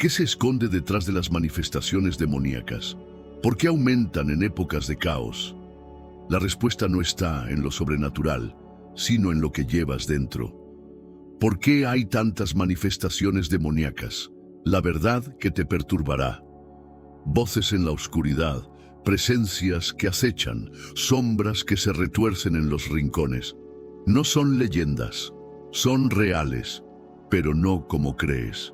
¿Qué se esconde detrás de las manifestaciones demoníacas? ¿Por qué aumentan en épocas de caos? La respuesta no está en lo sobrenatural, sino en lo que llevas dentro. ¿Por qué hay tantas manifestaciones demoníacas? La verdad que te perturbará. Voces en la oscuridad, presencias que acechan, sombras que se retuercen en los rincones. No son leyendas, son reales, pero no como crees.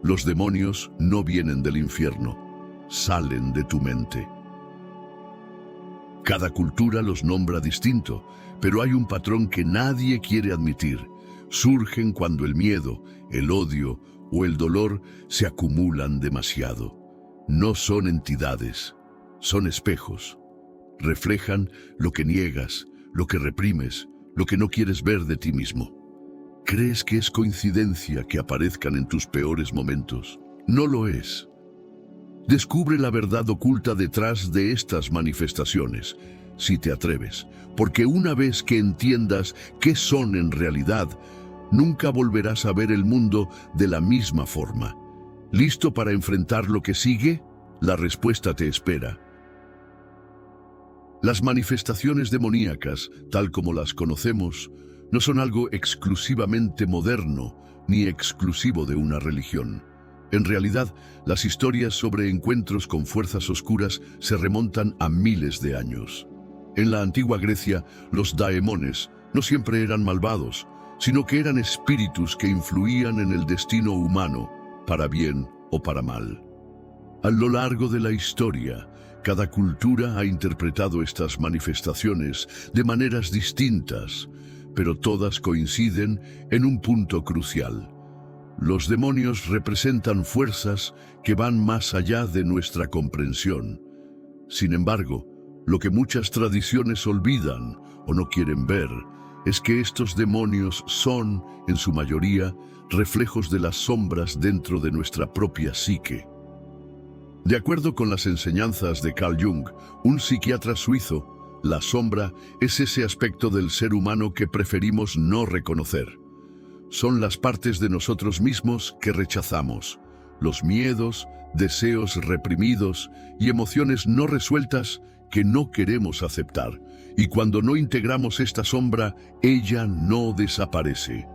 Los demonios no vienen del infierno, salen de tu mente. Cada cultura los nombra distinto, pero hay un patrón que nadie quiere admitir. Surgen cuando el miedo, el odio o el dolor se acumulan demasiado. No son entidades, son espejos. Reflejan lo que niegas, lo que reprimes, lo que no quieres ver de ti mismo. ¿Crees que es coincidencia que aparezcan en tus peores momentos? No lo es. Descubre la verdad oculta detrás de estas manifestaciones, si te atreves, porque una vez que entiendas qué son en realidad, nunca volverás a ver el mundo de la misma forma. ¿Listo para enfrentar lo que sigue? La respuesta te espera. Las manifestaciones demoníacas, tal como las conocemos, no son algo exclusivamente moderno ni exclusivo de una religión. En realidad, las historias sobre encuentros con fuerzas oscuras se remontan a miles de años. En la antigua Grecia, los daemones no siempre eran malvados, sino que eran espíritus que influían en el destino humano, para bien o para mal. A lo largo de la historia, cada cultura ha interpretado estas manifestaciones de maneras distintas, pero todas coinciden en un punto crucial. Los demonios representan fuerzas que van más allá de nuestra comprensión. Sin embargo, lo que muchas tradiciones olvidan o no quieren ver es que estos demonios son, en su mayoría, reflejos de las sombras dentro de nuestra propia psique. De acuerdo con las enseñanzas de Carl Jung, un psiquiatra suizo, la sombra es ese aspecto del ser humano que preferimos no reconocer. Son las partes de nosotros mismos que rechazamos, los miedos, deseos reprimidos y emociones no resueltas que no queremos aceptar. Y cuando no integramos esta sombra, ella no desaparece.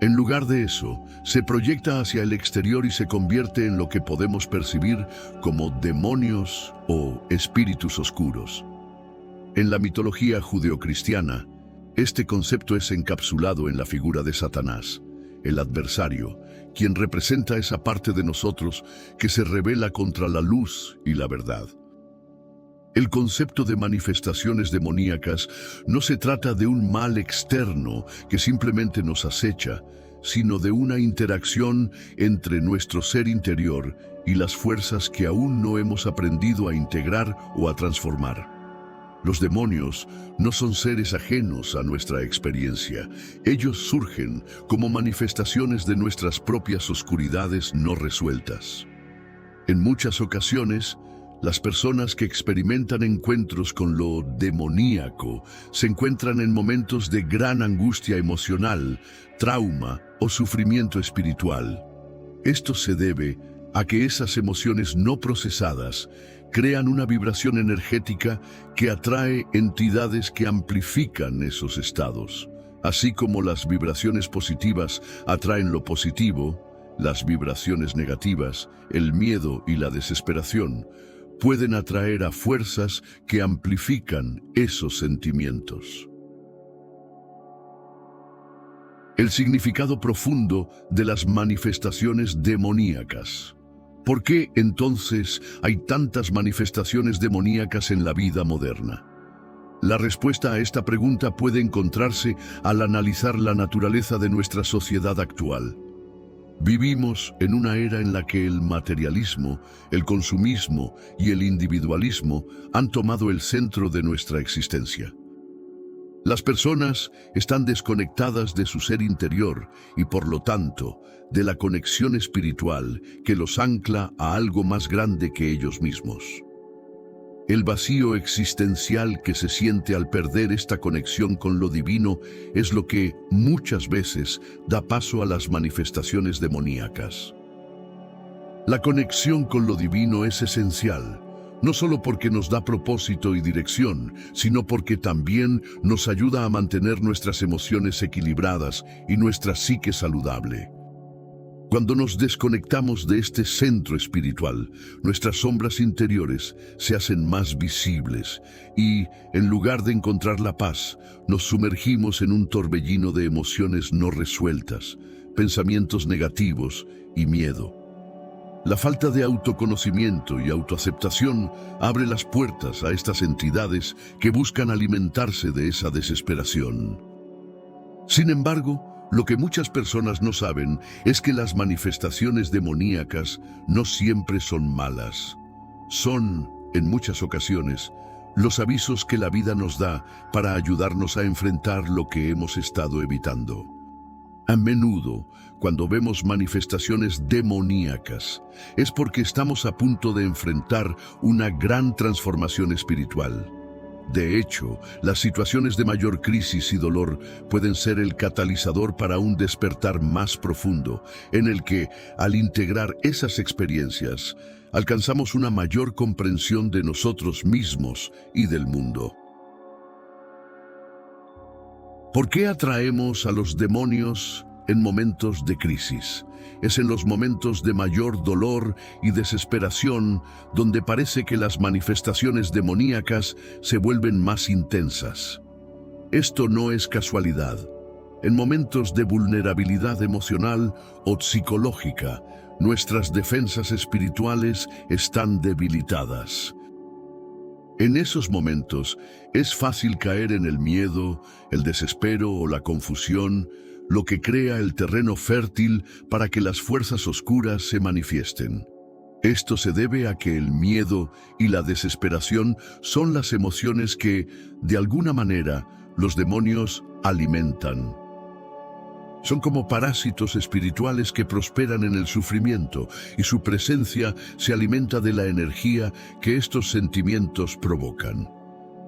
En lugar de eso, se proyecta hacia el exterior y se convierte en lo que podemos percibir como demonios o espíritus oscuros. En la mitología judeocristiana, este concepto es encapsulado en la figura de Satanás, el adversario, quien representa esa parte de nosotros que se rebela contra la luz y la verdad. El concepto de manifestaciones demoníacas no se trata de un mal externo que simplemente nos acecha, sino de una interacción entre nuestro ser interior y las fuerzas que aún no hemos aprendido a integrar o a transformar. Los demonios no son seres ajenos a nuestra experiencia. Ellos surgen como manifestaciones de nuestras propias oscuridades no resueltas. En muchas ocasiones, las personas que experimentan encuentros con lo demoníaco se encuentran en momentos de gran angustia emocional, trauma o sufrimiento espiritual. Esto se debe a que esas emociones no procesadas crean una vibración energética que atrae entidades que amplifican esos estados. Así como las vibraciones positivas atraen lo positivo, las vibraciones negativas, el miedo y la desesperación, pueden atraer a fuerzas que amplifican esos sentimientos. El significado profundo de las manifestaciones demoníacas. ¿Por qué entonces hay tantas manifestaciones demoníacas en la vida moderna? La respuesta a esta pregunta puede encontrarse al analizar la naturaleza de nuestra sociedad actual. Vivimos en una era en la que el materialismo, el consumismo y el individualismo han tomado el centro de nuestra existencia. Las personas están desconectadas de su ser interior y, por lo tanto, de la conexión espiritual que los ancla a algo más grande que ellos mismos. El vacío existencial que se siente al perder esta conexión con lo divino es lo que, muchas veces, da paso a las manifestaciones demoníacas. La conexión con lo divino es esencial, no solo porque nos da propósito y dirección, sino porque también nos ayuda a mantener nuestras emociones equilibradas y nuestra psique saludable. Cuando nos desconectamos de este centro espiritual, nuestras sombras interiores se hacen más visibles y, en lugar de encontrar la paz, nos sumergimos en un torbellino de emociones no resueltas, pensamientos negativos y miedo. La falta de autoconocimiento y autoaceptación abre las puertas a estas entidades que buscan alimentarse de esa desesperación. Sin embargo, lo que muchas personas no saben es que las manifestaciones demoníacas no siempre son malas. Son, en muchas ocasiones, los avisos que la vida nos da para ayudarnos a enfrentar lo que hemos estado evitando. A menudo, cuando vemos manifestaciones demoníacas, es porque estamos a punto de enfrentar una gran transformación espiritual. De hecho, las situaciones de mayor crisis y dolor pueden ser el catalizador para un despertar más profundo, en el que, al integrar esas experiencias, alcanzamos una mayor comprensión de nosotros mismos y del mundo. ¿Por qué atraemos a los demonios en momentos de crisis? Es en los momentos de mayor dolor y desesperación donde parece que las manifestaciones demoníacas se vuelven más intensas. Esto no es casualidad. En momentos de vulnerabilidad emocional o psicológica, nuestras defensas espirituales están debilitadas. En esos momentos es fácil caer en el miedo, el desespero o la confusión, lo que crea el terreno fértil para que las fuerzas oscuras se manifiesten. Esto se debe a que el miedo y la desesperación son las emociones que, de alguna manera, los demonios alimentan. Son como parásitos espirituales que prosperan en el sufrimiento y su presencia se alimenta de la energía que estos sentimientos provocan.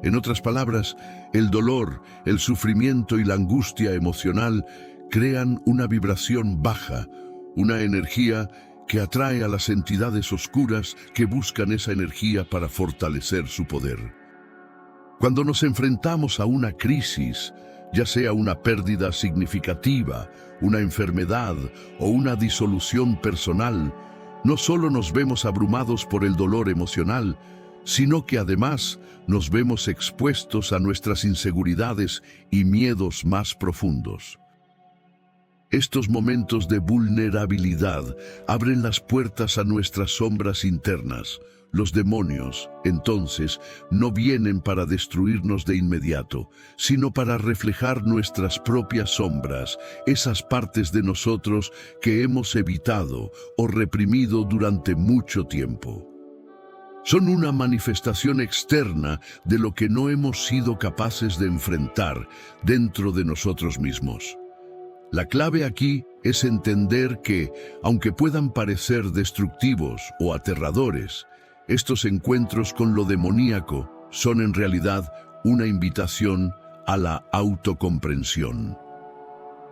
En otras palabras, el dolor, el sufrimiento y la angustia emocional crean una vibración baja, una energía que atrae a las entidades oscuras que buscan esa energía para fortalecer su poder. Cuando nos enfrentamos a una crisis, ya sea una pérdida significativa, una enfermedad o una disolución personal, no solo nos vemos abrumados por el dolor emocional, sino que además nos vemos expuestos a nuestras inseguridades y miedos más profundos. Estos momentos de vulnerabilidad abren las puertas a nuestras sombras internas. Los demonios, entonces, no vienen para destruirnos de inmediato, sino para reflejar nuestras propias sombras, esas partes de nosotros que hemos evitado o reprimido durante mucho tiempo. Son una manifestación externa de lo que no hemos sido capaces de enfrentar dentro de nosotros mismos. La clave aquí es entender que, aunque puedan parecer destructivos o aterradores, estos encuentros con lo demoníaco son en realidad una invitación a la autocomprensión.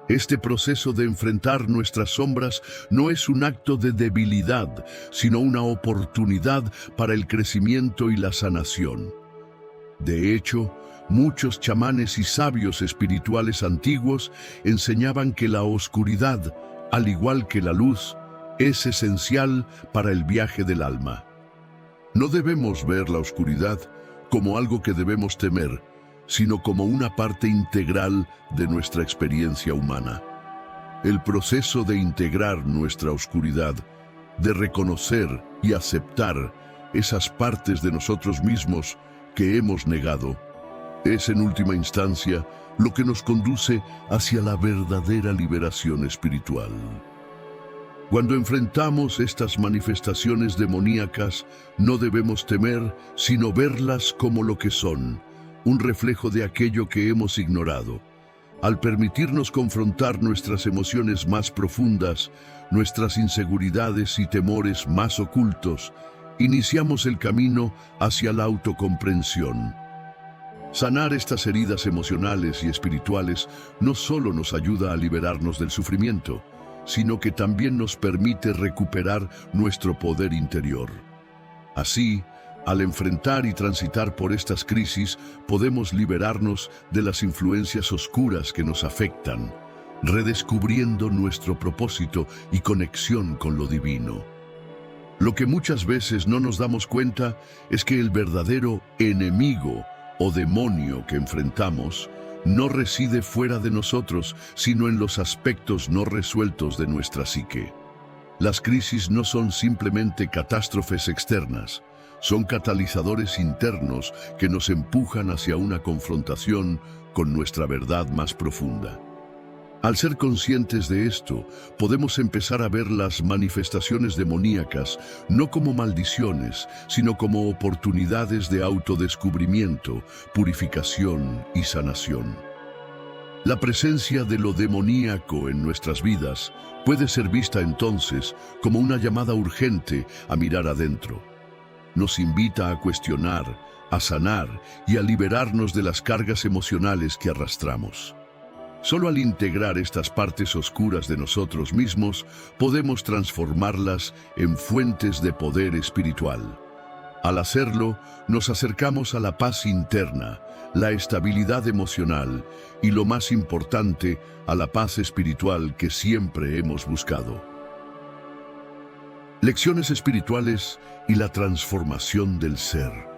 Este proceso de enfrentar nuestras sombras no es un acto de debilidad, sino una oportunidad para el crecimiento y la sanación. De hecho, muchos chamanes y sabios espirituales antiguos enseñaban que la oscuridad, al igual que la luz, es esencial para el viaje del alma. No debemos ver la oscuridad como algo que debemos temer, sino como una parte integral de nuestra experiencia humana. El proceso de integrar nuestra oscuridad, de reconocer y aceptar esas partes de nosotros mismos que hemos negado, es en última instancia lo que nos conduce hacia la verdadera liberación espiritual. Cuando enfrentamos estas manifestaciones demoníacas, no debemos temer, sino verlas como lo que son, un reflejo de aquello que hemos ignorado. Al permitirnos confrontar nuestras emociones más profundas, nuestras inseguridades y temores más ocultos, iniciamos el camino hacia la autocomprensión. Sanar estas heridas emocionales y espirituales no solo nos ayuda a liberarnos del sufrimiento, sino que también nos permite recuperar nuestro poder interior. Así, al enfrentar y transitar por estas crisis, podemos liberarnos de las influencias oscuras que nos afectan, redescubriendo nuestro propósito y conexión con lo divino. Lo que muchas veces no nos damos cuenta es que el verdadero enemigo o demonio que enfrentamos no reside fuera de nosotros, sino en los aspectos no resueltos de nuestra psique. Las crisis no son simplemente catástrofes externas, son catalizadores internos que nos empujan hacia una confrontación con nuestra verdad más profunda. Al ser conscientes de esto, podemos empezar a ver las manifestaciones demoníacas no como maldiciones, sino como oportunidades de autodescubrimiento, purificación y sanación. La presencia de lo demoníaco en nuestras vidas puede ser vista entonces como una llamada urgente a mirar adentro. Nos invita a cuestionar, a sanar y a liberarnos de las cargas emocionales que arrastramos. Solo al integrar estas partes oscuras de nosotros mismos, podemos transformarlas en fuentes de poder espiritual. Al hacerlo, nos acercamos a la paz interna, la estabilidad emocional y, lo más importante, a la paz espiritual que siempre hemos buscado. Lecciones espirituales y la transformación del ser.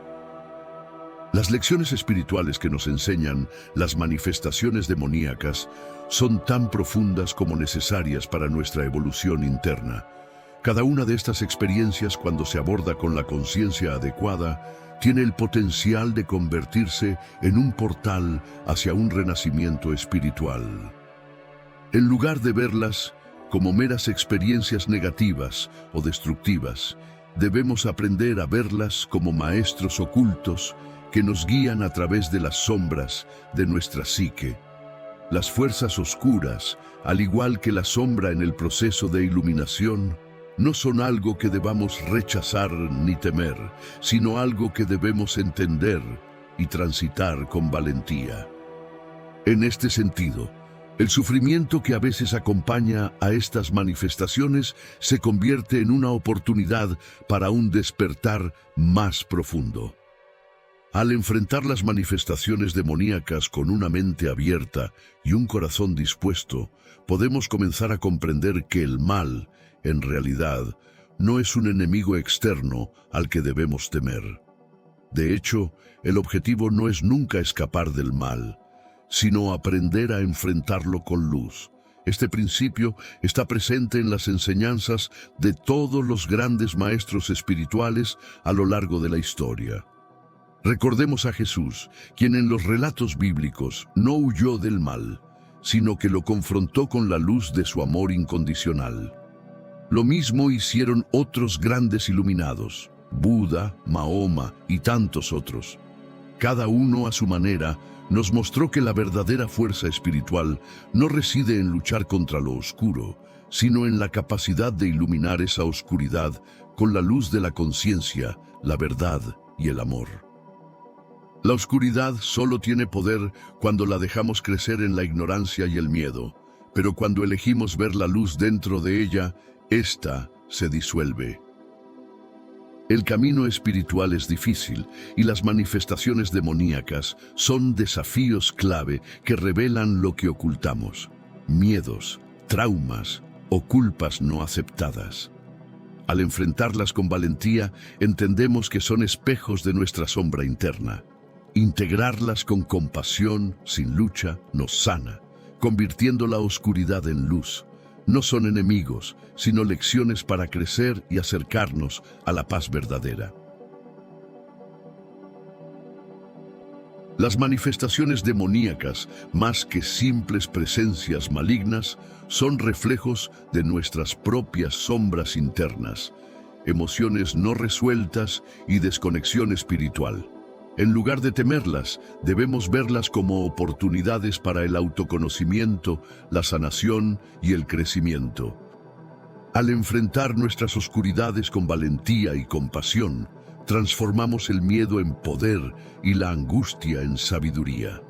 Las lecciones espirituales que nos enseñan las manifestaciones demoníacas son tan profundas como necesarias para nuestra evolución interna. Cada una de estas experiencias, cuando se aborda con la conciencia adecuada, tiene el potencial de convertirse en un portal hacia un renacimiento espiritual. En lugar de verlas como meras experiencias negativas o destructivas, debemos aprender a verlas como maestros ocultos que nos guían a través de las sombras de nuestra psique. Las fuerzas oscuras, al igual que la sombra en el proceso de iluminación, no son algo que debamos rechazar ni temer, sino algo que debemos entender y transitar con valentía. En este sentido, el sufrimiento que a veces acompaña a estas manifestaciones se convierte en una oportunidad para un despertar más profundo. Al enfrentar las manifestaciones demoníacas con una mente abierta y un corazón dispuesto, podemos comenzar a comprender que el mal, en realidad, no es un enemigo externo al que debemos temer. De hecho, el objetivo no es nunca escapar del mal, sino aprender a enfrentarlo con luz. Este principio está presente en las enseñanzas de todos los grandes maestros espirituales a lo largo de la historia. Recordemos a Jesús, quien en los relatos bíblicos no huyó del mal, sino que lo confrontó con la luz de su amor incondicional. Lo mismo hicieron otros grandes iluminados, Buda, Mahoma y tantos otros. Cada uno a su manera nos mostró que la verdadera fuerza espiritual no reside en luchar contra lo oscuro, sino en la capacidad de iluminar esa oscuridad con la luz de la conciencia, la verdad y el amor. La oscuridad solo tiene poder cuando la dejamos crecer en la ignorancia y el miedo, pero cuando elegimos ver la luz dentro de ella, ésta se disuelve. El camino espiritual es difícil y las manifestaciones demoníacas son desafíos clave que revelan lo que ocultamos, miedos, traumas o culpas no aceptadas. Al enfrentarlas con valentía, entendemos que son espejos de nuestra sombra interna. Integrarlas con compasión, sin lucha, nos sana, convirtiendo la oscuridad en luz. No son enemigos, sino lecciones para crecer y acercarnos a la paz verdadera. Las manifestaciones demoníacas, más que simples presencias malignas, son reflejos de nuestras propias sombras internas, emociones no resueltas y desconexión espiritual. En lugar de temerlas, debemos verlas como oportunidades para el autoconocimiento, la sanación y el crecimiento. Al enfrentar nuestras oscuridades con valentía y compasión, transformamos el miedo en poder y la angustia en sabiduría.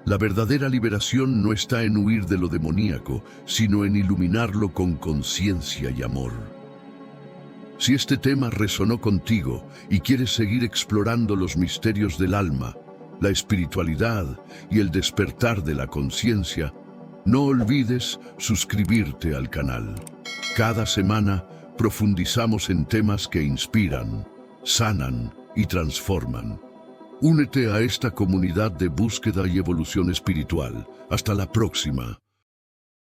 La verdadera liberación no está en huir de lo demoníaco, sino en iluminarlo con conciencia y amor. Si este tema resonó contigo y quieres seguir explorando los misterios del alma, la espiritualidad y el despertar de la conciencia, no olvides suscribirte al canal. Cada semana profundizamos en temas que inspiran, sanan y transforman. Únete a esta comunidad de búsqueda y evolución espiritual. Hasta la próxima.